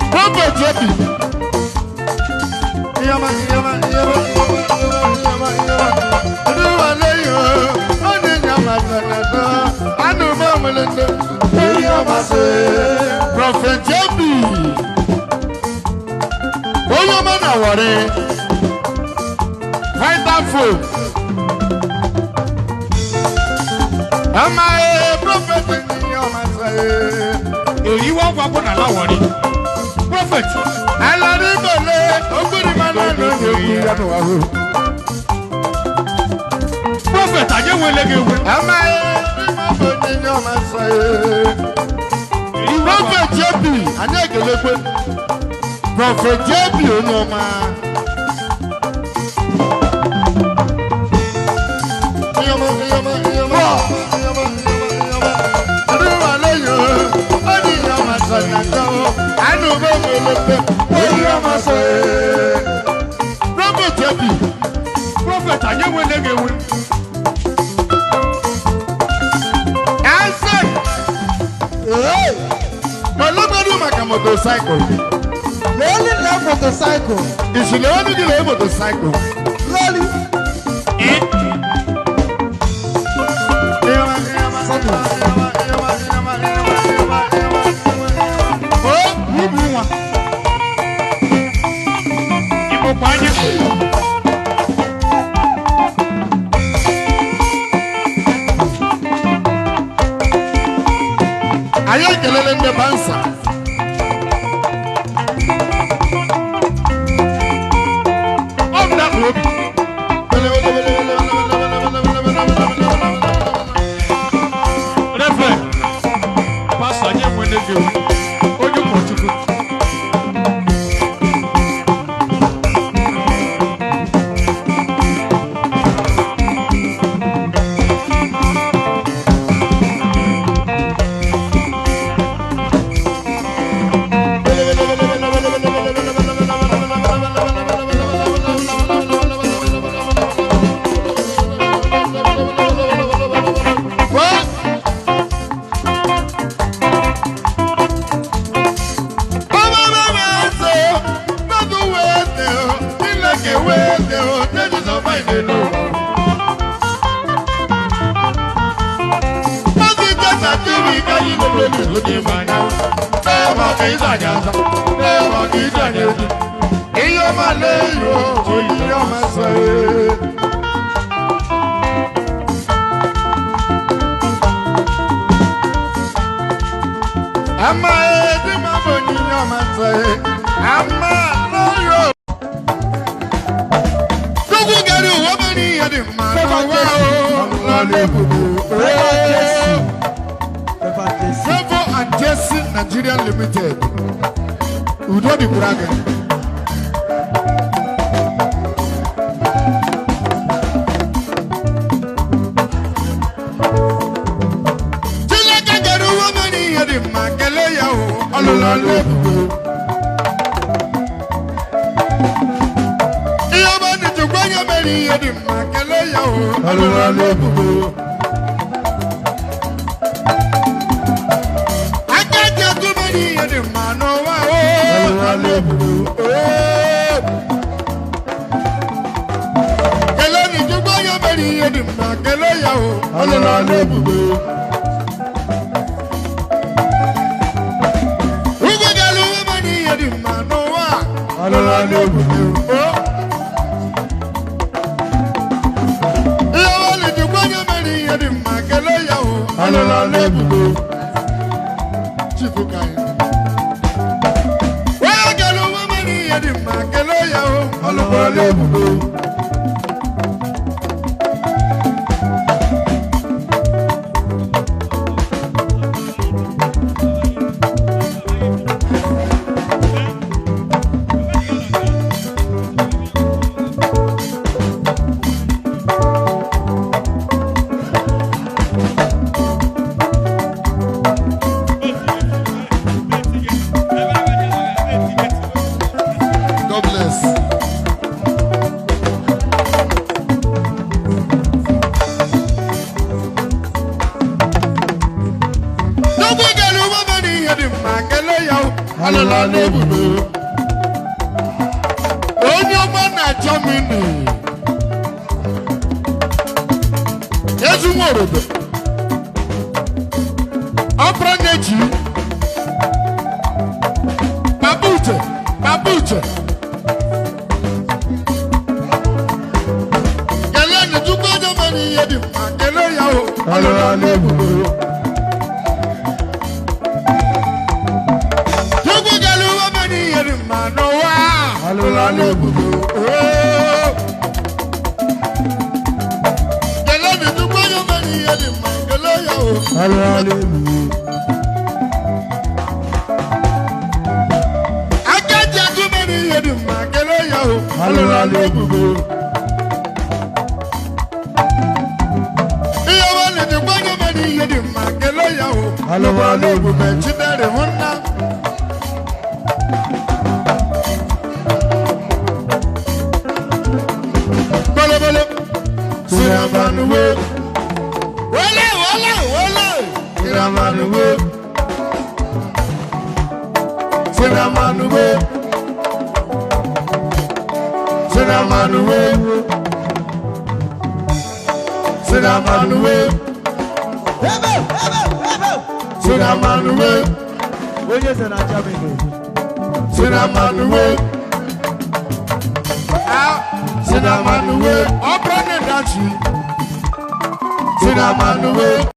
Prophet Jebi. Iheoma Adighi Wonderful. Am I a prophet in your master? You want to go to prophet. I love prophet, I just want to go. Am I a prophet in your master? Prophet Jebi, I never Prophet Jebi, Iheoma. I know Prophet Jebi, Prophet, I never let you win. I said, but look at you, my motorcycle. They only love motorcycle. You should only do motorcycle. Really? I ain't getting the bansa. Oh, that will be. Reverend, Pastor, I am when they do. Oh, you want to go. Nigerian Limited. Udo di Braga. Tilaka garu wamani yadi makele yawo ololole. Iheoma ni tukwanya meri yadi makele yawo ololole. di mma kele ya o ọlụla n'ebube ugwe gala uwe ma n'ihe dị mma n'ụwa ọlụla n'ebube o ihe ọlị dịkwa onye mere ihe dị mma kele ya o ọlụla n'ebube chifuka ya onye gala uwe ma n'ihe dị mma kele ya o ọlụla n'ebube onye ọma na Germany ezu nworobe ọbụrụ na-eji Papa Uche kelee na tupu onye mere ihe dị mma kelee ya o ọlụla n'ebube ọlụla n'ebube kelee dị tupu onye mere ihe dị mma kelee ya o ọlụla n'ebube aka ji agụ mere ihe dị mma kelee ya o ọlụla n'ebube ihe ọbụla dịkwa onye mere ihe dị mma kelee ya o ọlụla n'ebube chidere hụ nna Siramanuwe, wale, Siramanuwe, Siramanuwe, Siramanuwe, Siramanuwe, Siramanuwe, Onye se na Germany. Siramanuwe, Siramanuwe, ọbụrụ na dachi Siramanuwe